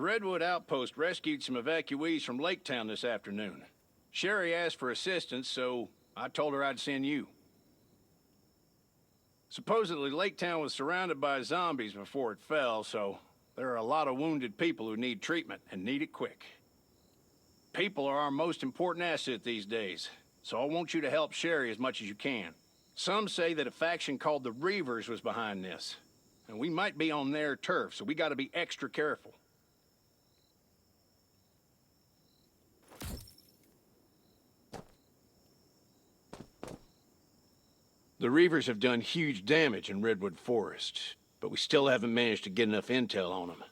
Redwood Outpost rescued some evacuees from Lake Town this afternoon. Sherry asked for assistance, so I told her I'd send you. Supposedly, Lake Town was surrounded by zombies before it fell, so there are a lot of wounded people who need treatment and need it quick. People are our most important asset these days, so I want you to help Sherry as much as you can. Some say that a faction called the Reavers was behind this, and we might be on their turf, so we gotta be extra careful. The Reavers have done huge damage in Redwood Forest, but we still haven't managed to get enough intel on them.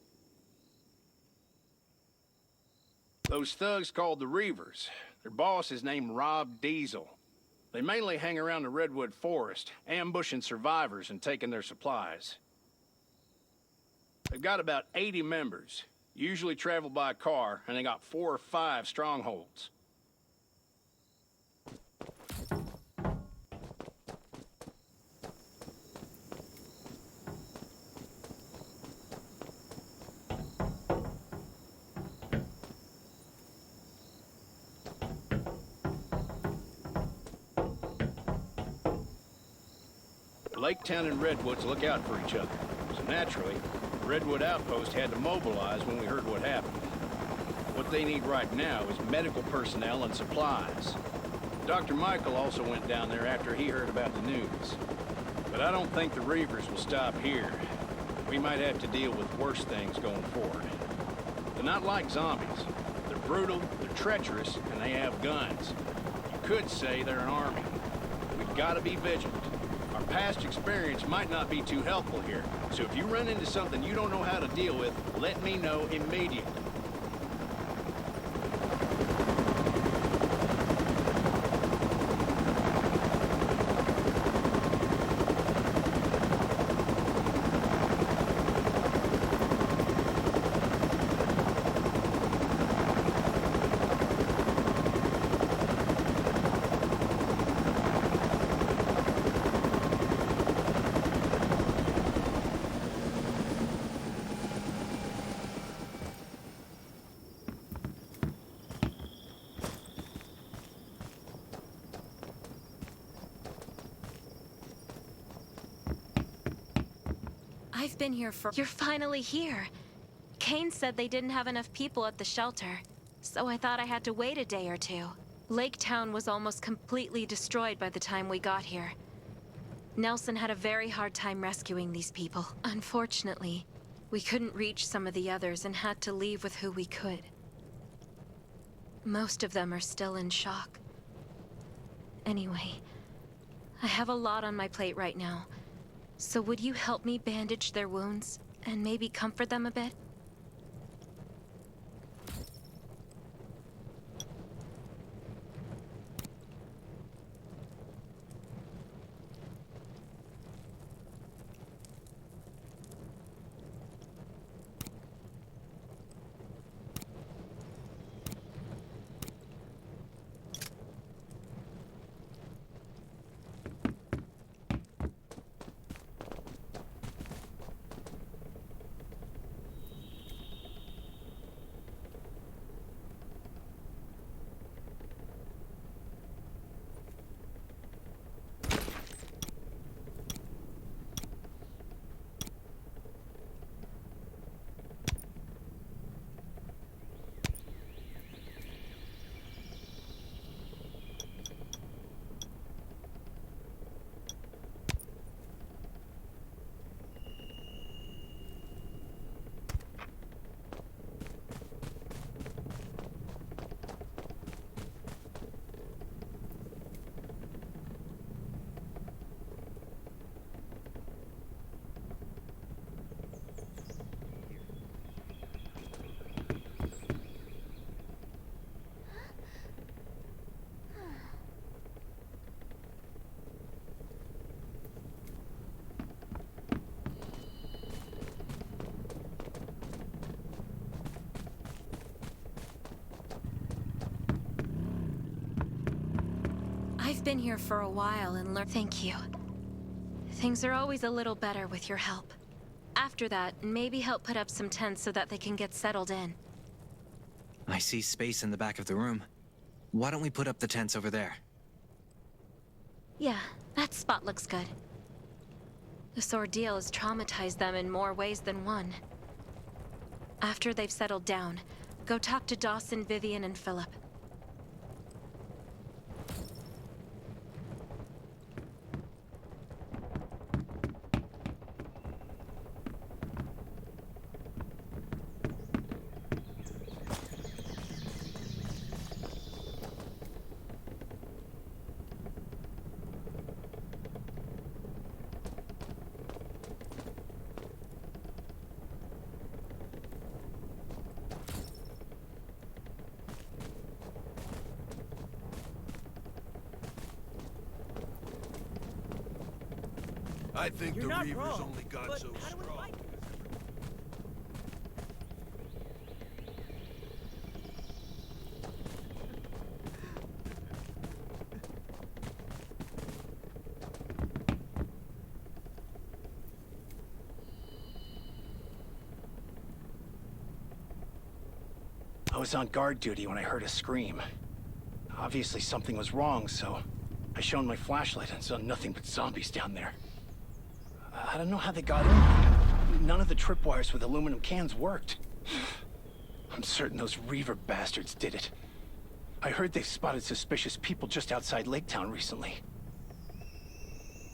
Those thugs called the Reavers, their boss is named Rob Diesel. They mainly hang around the Redwood Forest, ambushing survivors and taking their supplies. They've got about 80 members, usually travel by car, and they got 4 or 5 strongholds. Lake Town and Redwoods look out for each other, so naturally, Redwood Outpost had to mobilize when we heard what happened. What they need right now is medical personnel and supplies. Dr. Michael also went down there after he heard about the news. But I don't think the Reavers will stop here. We might have to deal with worse things going forward. They're not like zombies. They're brutal, they're treacherous, and they have guns. You could say they're an army. We've got to be vigilant. Our past experience might not be too helpful here, so if you run into something you don't know how to deal with, let me know immediately. I've been here for— You're finally here. Kane said they didn't have enough people at the shelter, so I thought I had to wait a day or two. Lake Town was almost completely destroyed by the time we got here. Nelson had a very hard time rescuing these people. Unfortunately, we couldn't reach some of the others and had to leave with who we could. Most of them are still in shock. Anyway, I have a lot on my plate right now. So would you help me bandage their wounds and maybe comfort them a bit? I've been here for a while and learned— Thank you. Things are always a little better with your help. After that, maybe help put up some tents so that they can get settled in. I see space in the back of the room. Why don't we put up the tents over there? Yeah, that spot looks good. This ordeal has traumatized them in more ways than one. After they've settled down, go talk to Dawson, Vivian, and Philip. I think You're the not Reavers wrong, only got but so how do we strong. fight? I was on guard duty when I heard a scream. Obviously something was wrong, so I shone my flashlight and saw nothing but zombies down there. I don't know how they got in. None of the tripwires with aluminum cans worked. I'm certain those Reaver bastards did it. I heard they've spotted suspicious people just outside Lake Town recently.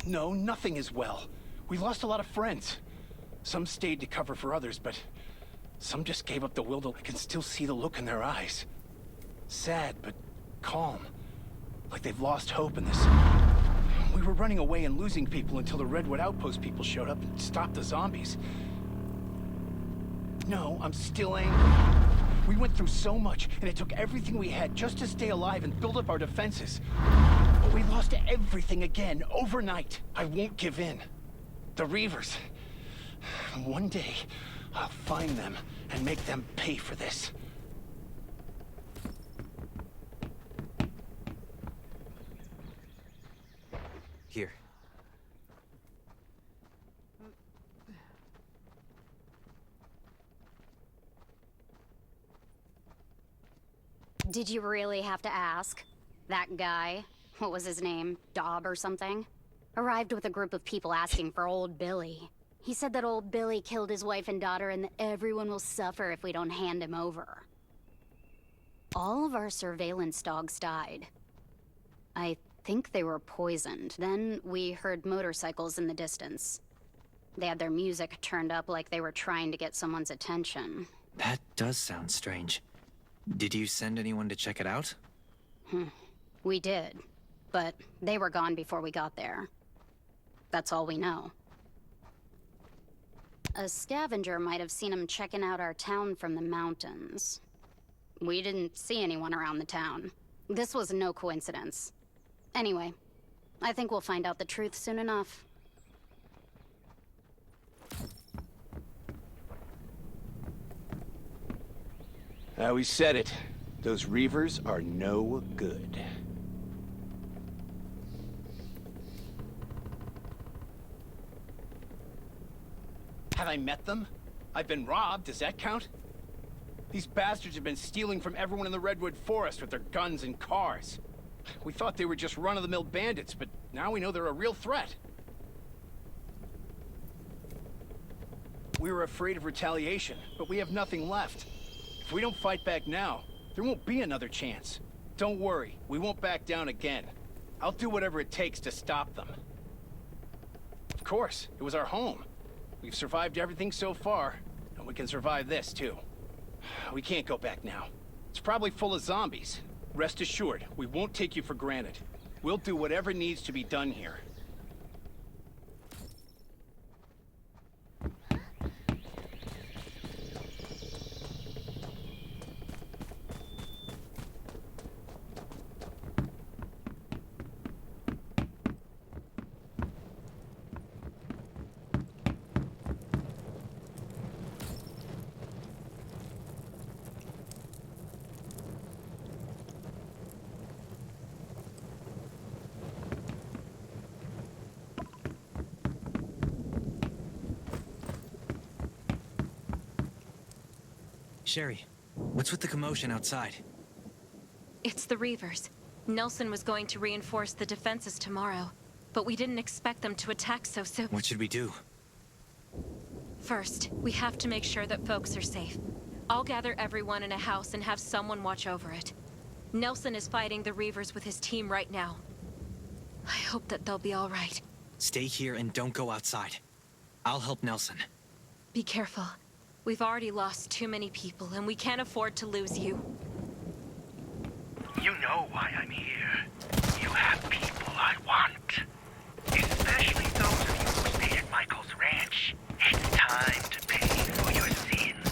No, nothing is well. We lost a lot of friends. Some stayed to cover for others, but some just gave up the will to... I can still see the look in their eyes. Sad, but calm. Like they've lost hope in this. We were running away and losing people until the Redwood Outpost people showed up and stopped the zombies. No, I'm still angry. We went through so much, and it took everything we had just to stay alive and build up our defenses. But we lost everything again, overnight. I won't give in. The Reavers. One day, I'll find them and make them pay for this. Here. Did you really have to ask? That guy, what was his name, Dobb or something? Arrived with a group of people asking for old Billy. He said that old Billy killed his wife and daughter and that everyone will suffer if we don't hand him over. All of our surveillance dogs died. I think they were poisoned. Then we heard motorcycles in the distance. They had their music turned up like they were trying to get someone's attention. That does sound strange. Did you send anyone to check it out? We did, but they were gone before we got there. That's all we know. A scavenger might have seen him checking out our town from the mountains. We didn't see anyone around the town. This was no coincidence. Anyway, I think we'll find out the truth soon enough. We said it. Those Reavers are no good. Have I met them? I've been robbed, does that count? These bastards have been stealing from everyone in the Redwood Forest with their guns and cars. We thought they were just run-of-the-mill bandits, but now we know they're a real threat. We were afraid of retaliation, but we have nothing left. If we don't fight back now, there won't be another chance. Don't worry, we won't back down again. I'll do whatever it takes to stop them. Of course, it was our home. We've survived everything so far, and we can survive this too. We can't go back now. It's probably full of zombies. Rest assured, we won't take you for granted. We'll do whatever needs to be done here. Sherry, what's with the commotion outside? It's the Reavers. Nelson was going to reinforce the defenses tomorrow, but we didn't expect them to attack so soon. What should we do? First, we have to make sure that folks are safe. I'll gather everyone in a house and have someone watch over it. Nelson is fighting the Reavers with his team right now. I hope that they'll be all right. Stay here and don't go outside. I'll help Nelson. Be careful. We've already lost too many people, and we can't afford to lose you. You know why I'm here. You have people I want. Especially those of you who stayed at Michael's ranch. It's time to pay for your sins.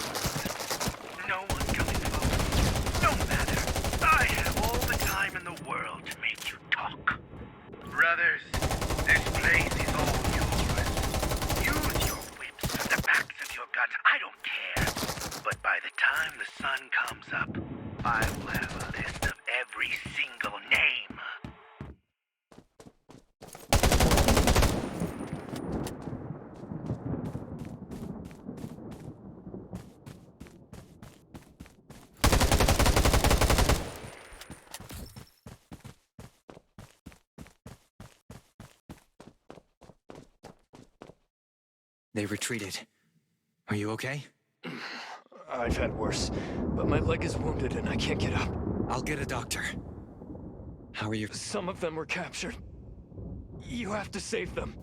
No one coming close. No matter. I have all the time in the world to make you talk. Brothers, this place is all yours. Use your whips and the backs of your guns. I don't care. But by the time the sun comes up, I will have a list of every single name. They retreated. Are you okay? I've had worse, but my leg is wounded and I can't get up. I'll get a doctor. How are you? Some of them were captured. You have to save them.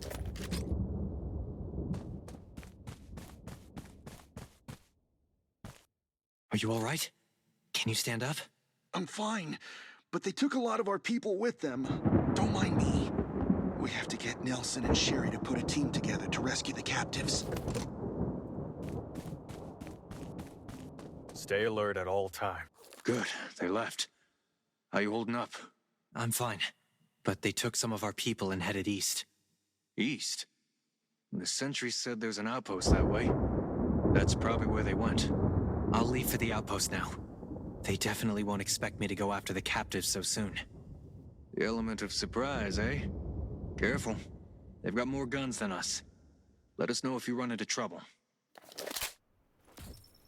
Are you all right? Can you stand up? I'm fine, but they took a lot of our people with them. Don't mind me. We have to get Nelson and Sherry to put a team together to rescue the captives. Stay alert at all times. Good, they left. How you holding up? I'm fine. But they took some of our people and headed east. East? The sentry said there's an outpost that way. That's probably where they went. I'll leave for the outpost now. They definitely won't expect me to go after the captives so soon. The element of surprise, eh? Careful. They've got more guns than us. Let us know if you run into trouble.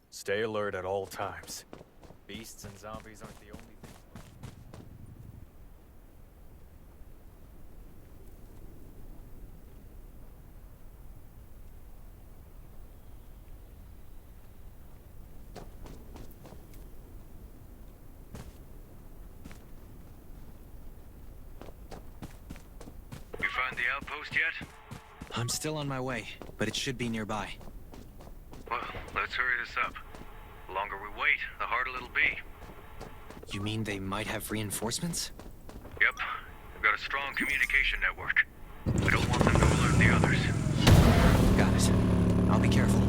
Stay alert at all times. Beasts and zombies aren't the only thing. You find the outpost yet? I'm still on my way, but it should be nearby. Well, let's hurry this up. The longer we wait, the harder it'll be. You mean they might have reinforcements? Yep. We've got a strong communication network. We don't want them to alert the others. Got it. I'll be careful.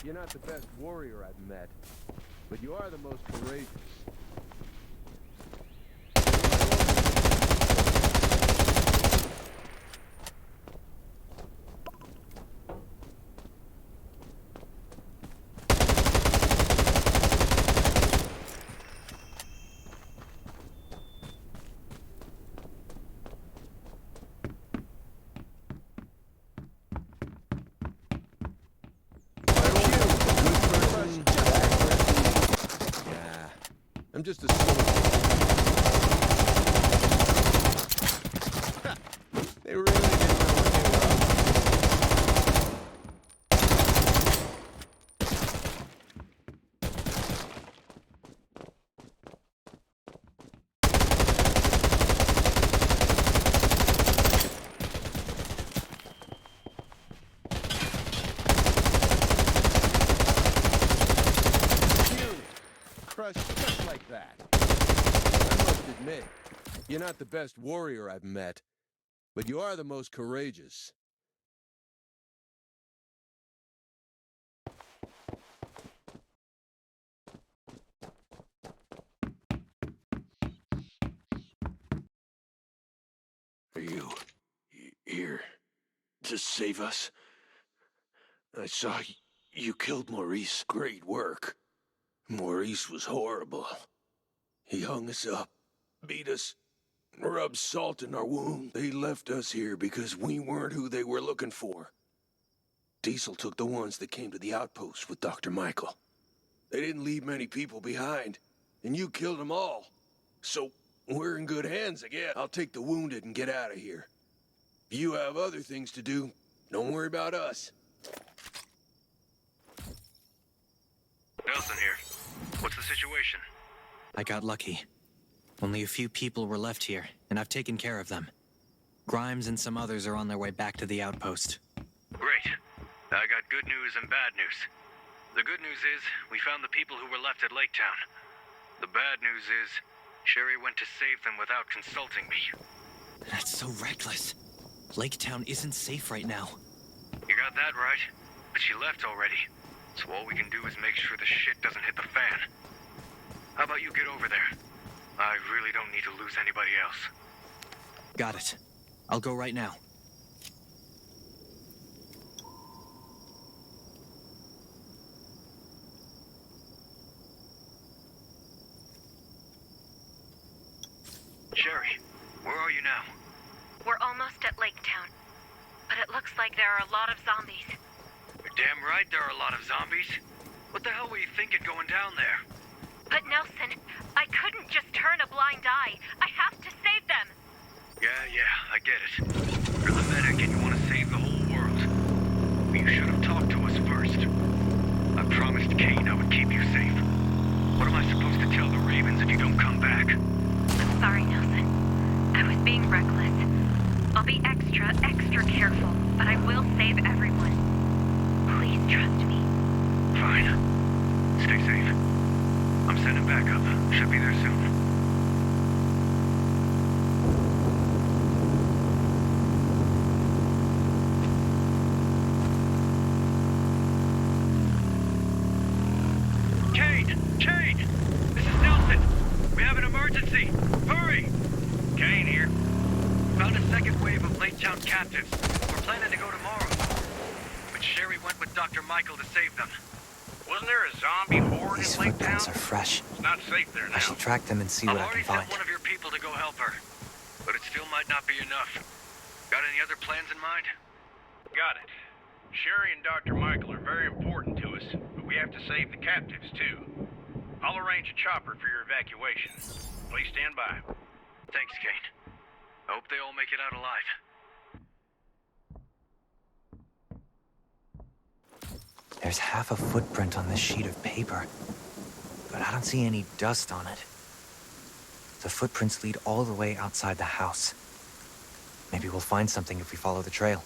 You're not the best warrior I've met, but you are the most courageous. just a storm. They really didn't know what they were up crushed just like that. I must admit, you're not the best warrior I've met, but you are the most courageous. Are you here to save us? I saw you killed Maurice. Great work. Maurice was horrible. He hung us up, beat us, rubbed salt in our wound. They left us here because we weren't who they were looking for. Diesel took the ones that came to the outpost with Dr. Michael. They didn't leave many people behind, and you killed them all. So we're in good hands again. I'll take the wounded and get out of here. If you have other things to do, don't worry about us. Nelson here. What's the situation? I got lucky. Only a few people were left here, and I've taken care of them. Grimes and some others are on their way back to the outpost. Great. I got good news and bad news. The good news is, we found the people who were left at Lake Town. The bad news is, Sherry went to save them without consulting me. That's so reckless. Lake Town isn't safe right now. You got that right, but she left already. So all we can do is make sure the shit doesn't hit the fan. How about you get over there? I really don't need to lose anybody else. Got it. I'll go right now. Sherry, where are you now? We're almost at Lake Town, but it looks like there are a lot of zombies. You're damn right there are a lot of zombies. What the hell were you thinking going down there? But Nelson, I couldn't just turn a blind eye. I have to save them. Yeah, I get it. You're the medic and you want to save the whole world. But you should have talked to us first. I promised Kane I would keep you safe. What am I supposed to tell the Ravens if you don't come back? I'm sorry, Nelson. I was being reckless. I'll be extra careful, but I will save everyone. Please trust me. Fine. Stay safe. I'm sending backup. Should be there soon. Kane! This is Nelson! We have an emergency! Hurry! Kane here. Found a second wave of Lake Town captives. We're planning to go tomorrow. But Sherry went with Dr. Michael to save them. Wasn't there a zombie horde These in Lake Town? footprints are fresh. It's not safe there now. I should track them and see what I I've can already find. sent one of your people to go help her. But it still might not be enough. Got any other plans in mind? Got it. Sherry and Dr. Michael are very important to us, but we have to save the captives, too. I'll arrange a chopper for your evacuation. Please stand by. Thanks, Kane. I hope they all make it out alive. There's half a footprint on this sheet of paper, but I don't see any dust on it. The footprints lead all the way outside the house. Maybe we'll find something if we follow the trail.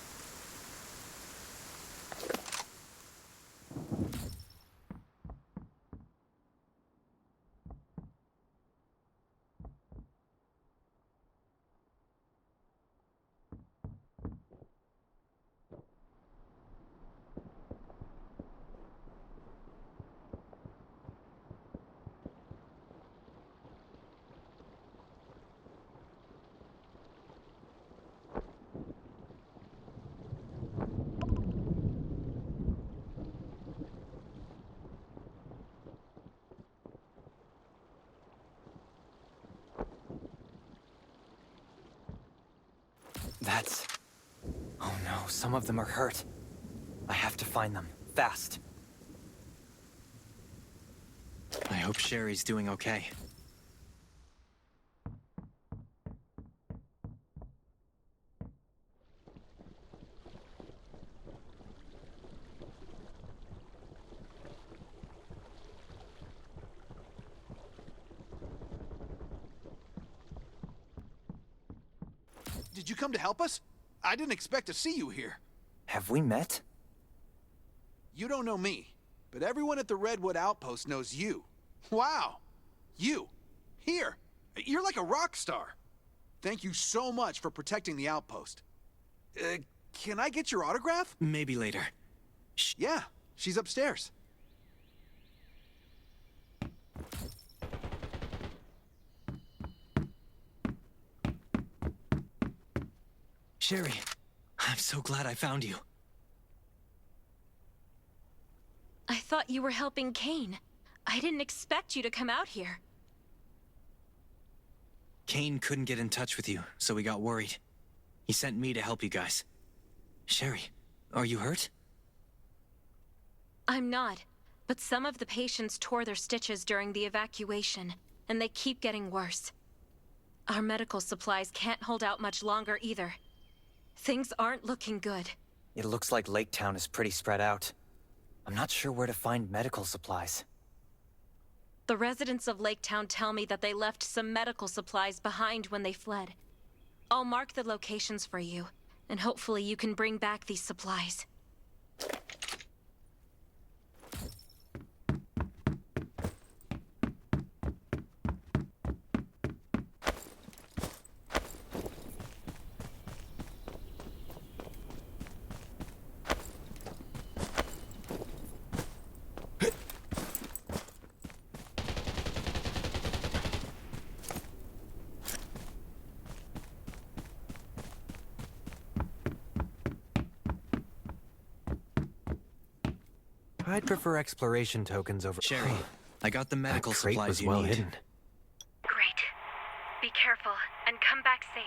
That's... Oh no, some of them are hurt. I have to find them, fast. I hope Sherry's doing okay. did you come to help us? I didn't expect to see you here. Have we met? You don't know me, but everyone at the Redwood Outpost knows you. Wow. You. Here. You're like a rock star. Thank you so much for protecting the outpost. Can I get your autograph? Maybe later. Yeah, she's upstairs. Sherry, I'm so glad I found you. I thought you were helping Kane. I didn't expect you to come out here. Kane couldn't get in touch with you, so we got worried. He sent me to help you guys. Sherry, are you hurt? I'm not, but some of the patients tore their stitches during the evacuation, and they keep getting worse. Our medical supplies can't hold out much longer either. Things aren't looking good. It looks like Lake Town is pretty spread out. I'm not sure where to find medical supplies. The residents of Lake Town tell me that they left some medical supplies behind when they fled. I'll mark the locations for you, and hopefully you can bring back these supplies. I'd prefer exploration tokens over... Sherry, I got the medical supplies you need. Hidden. Great. Be careful, and come back safe.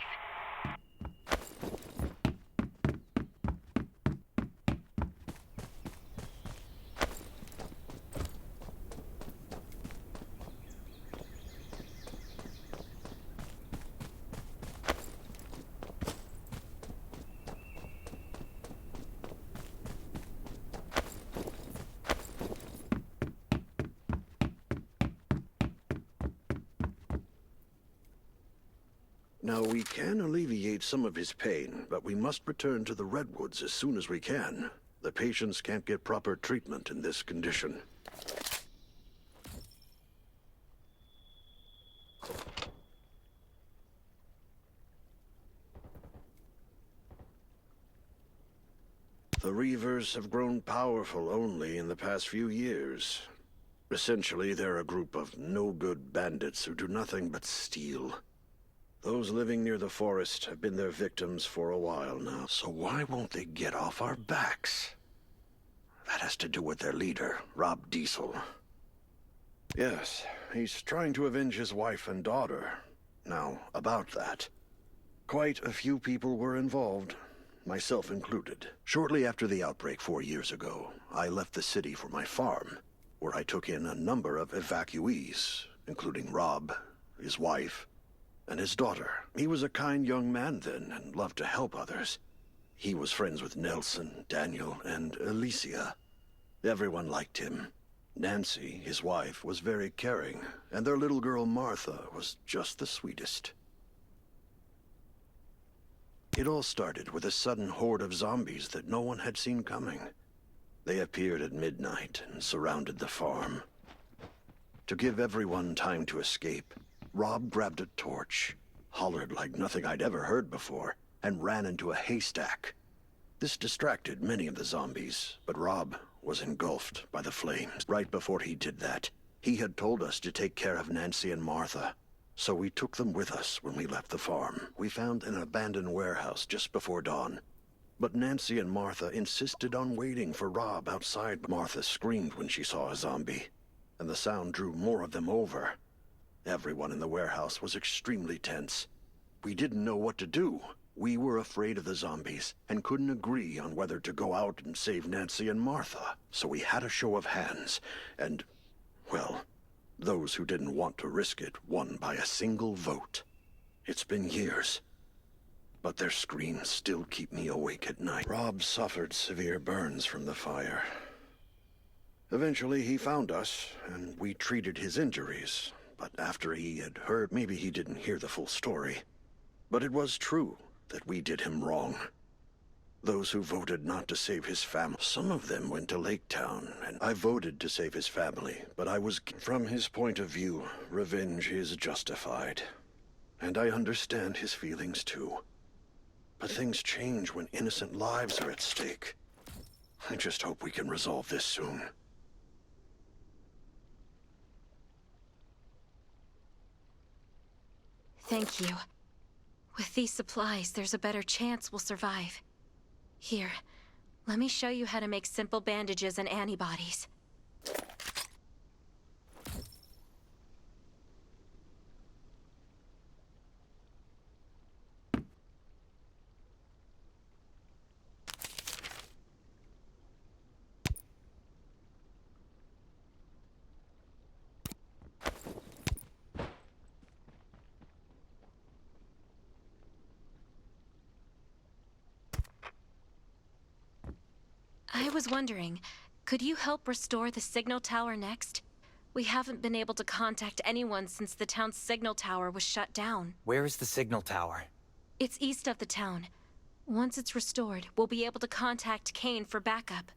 Now, we can alleviate some of his pain, but we must return to the Redwoods as soon as we can. The patients can't get proper treatment in this condition. The Reavers have grown powerful only in the past few years. Essentially, they're a group of no-good bandits who do nothing but steal. Those living near the forest have been their victims for a while now, so why won't they get off our backs? That has to do with their leader, Rob Diesel. Yes, he's trying to avenge his wife and daughter. Now, about that. Quite a few people were involved, myself included. Shortly after the outbreak 4 years ago, I left the city for my farm, where I took in a number of evacuees, including Rob, his wife, and his daughter. He was a kind young man then, and loved to help others. He was friends with Nelson, Daniel, and Alicia. Everyone liked him. Nancy, his wife, was very caring, and their little girl Martha was just the sweetest. It all started with a sudden horde of zombies that no one had seen coming. They appeared at midnight and surrounded the farm. To give everyone time to escape, Rob grabbed a torch, hollered like nothing I'd ever heard before, and ran into a haystack. This distracted many of the zombies, but Rob was engulfed by the flames. Right before he did that, he had told us to take care of Nancy and Martha, so we took them with us when we left the farm. We found an abandoned warehouse just before dawn, but Nancy and Martha insisted on waiting for Rob outside. Martha screamed when she saw a zombie, and the sound drew more of them over. Everyone in the warehouse was extremely tense. We didn't know what to do. We were afraid of the zombies and couldn't agree on whether to go out and save Nancy and Martha. So we had a show of hands, and, well, those who didn't want to risk it won by a single vote. It's been years, but their screams still keep me awake at night. Rob suffered severe burns from the fire. Eventually he found us, and we treated his injuries. But after he had heard, maybe he didn't hear the full story. But it was true. that we did him wrong. Those who voted not to save his family, some of them went to Lake Town, and I voted to save his family, but I was... From his point of view, revenge is justified. And I understand his feelings too. But things change when innocent lives are at stake. I just hope we can resolve this soon. Thank you. With these supplies, there's a better chance we'll survive. Here, let me show you how to make simple bandages and antibodies. I was wondering, could you help restore the signal tower next? We haven't been able to contact anyone since the town's signal tower was shut down. Where is the signal tower? It's east of the town. Once it's restored, we'll be able to contact Kane for backup.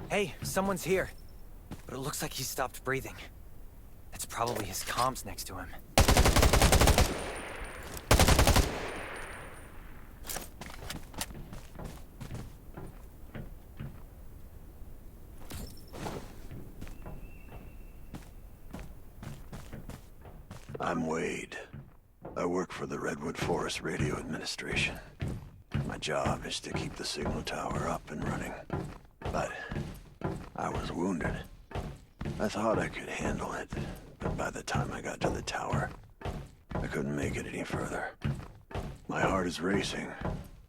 Hey, someone's here. But it looks like he stopped breathing. It's probably his comms next to him. I'm Wade. I work for the Redwood Forest Radio Administration. My job is to keep the signal tower up and running. But I was wounded. I thought I could handle it, but by the time I got to the tower, I couldn't make it any further. My heart is racing,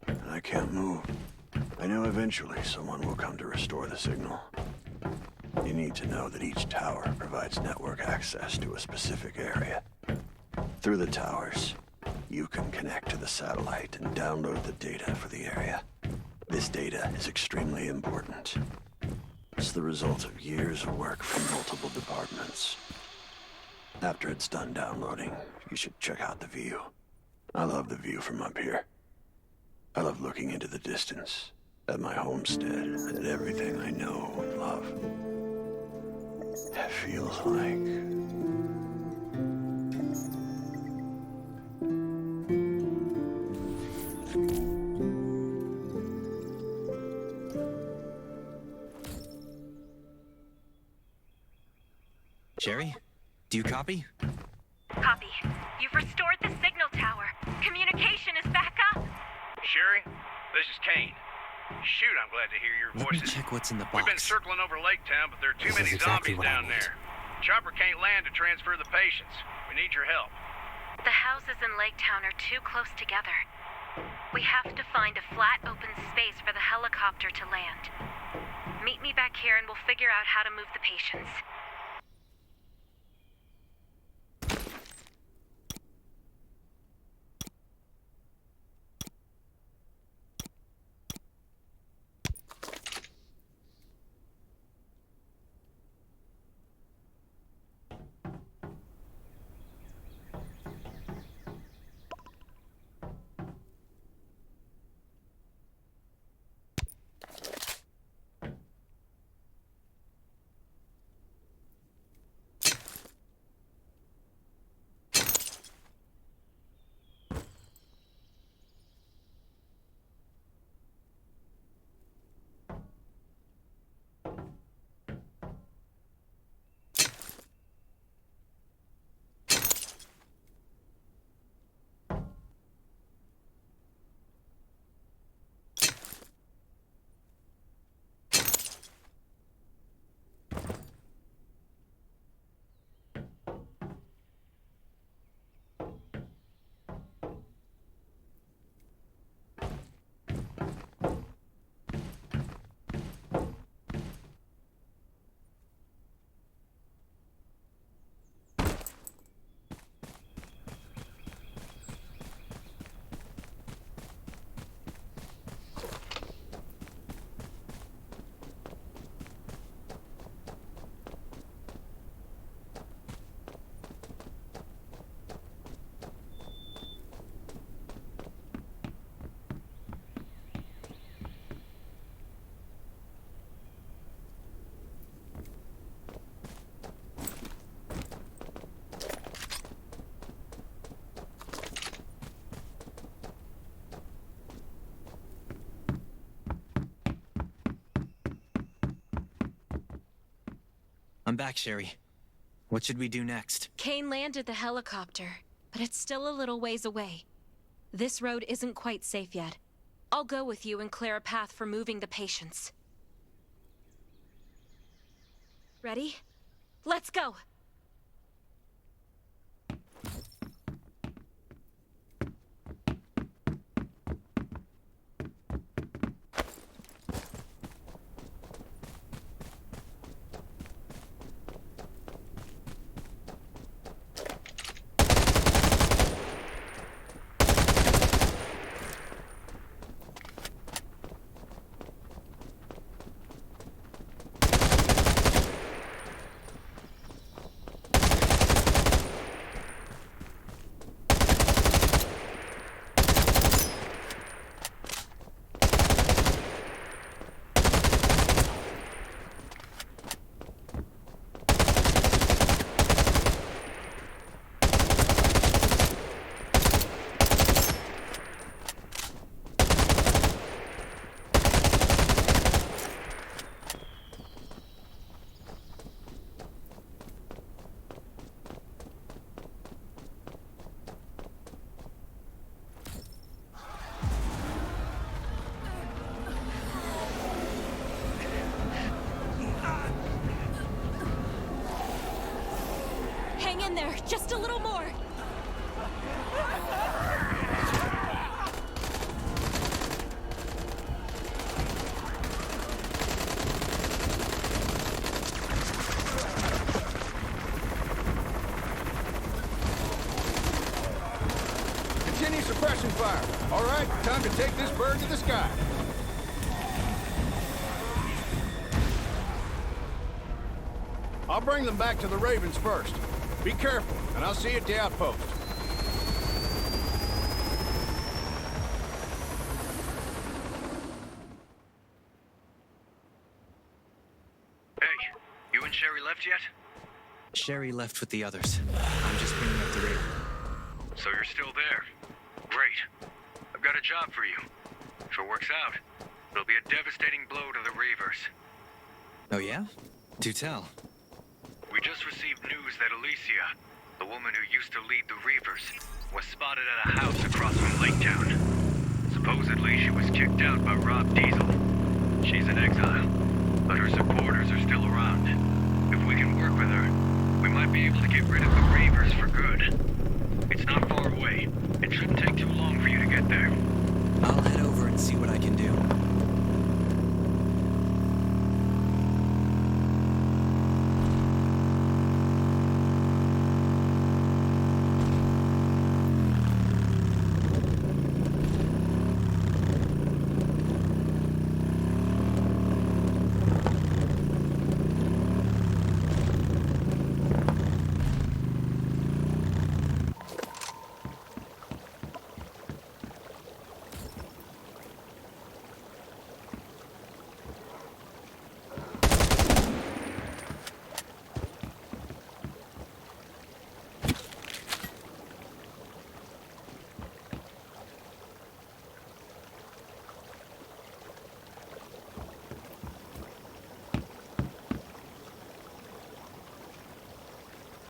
and I can't move. I know eventually someone will come to restore the signal. You need to know that each tower provides network access to a specific area. Through the towers, you can connect to the satellite and download the data for the area. This data is extremely important. It's the result of years of work from multiple departments. After it's done downloading, you should check out the view. I love the view from up here. I love looking into the distance, at my homestead, at everything I know and love. It feels like... Sherry? Do you copy? Copy. You've restored the signal tower. Communication is back up. Sherry, this is Kane. Shoot, I'm glad to hear your Let me voices. check what's in the We've been box. circling over Lake Town, but there are too This many is exactly zombies what I down need. there. Chopper can't land to transfer the patients. We need your help. The houses in Lake Town are too close together. We have to find a flat, open space for the helicopter to land. Meet me back here and we'll figure out how to move the patients. I'm back, Sherry. What should we do next? Kane landed the helicopter, but it's still a little ways away. This road isn't quite safe yet. I'll go with you and clear a path for moving the patients. Ready? Let's go! Hang in there, just a little more. Continue suppression fire. All right, time to take this bird to the sky. I'll bring them back to the Ravens first. Be careful, and I'll see you at the outpost. Hey, you and Sherry left yet? Sherry left with the others. I'm just bringing up the Raven. So you're still there. Great. I've got a job for you. If it works out, it'll be a devastating blow to the Reavers. Oh yeah? Do tell. We just received news that Alicia, the woman who used to lead the Reavers, was spotted at a house across from Lake Town. Supposedly, she was kicked out by Rob Diesel. She's in exile, but her supporters are still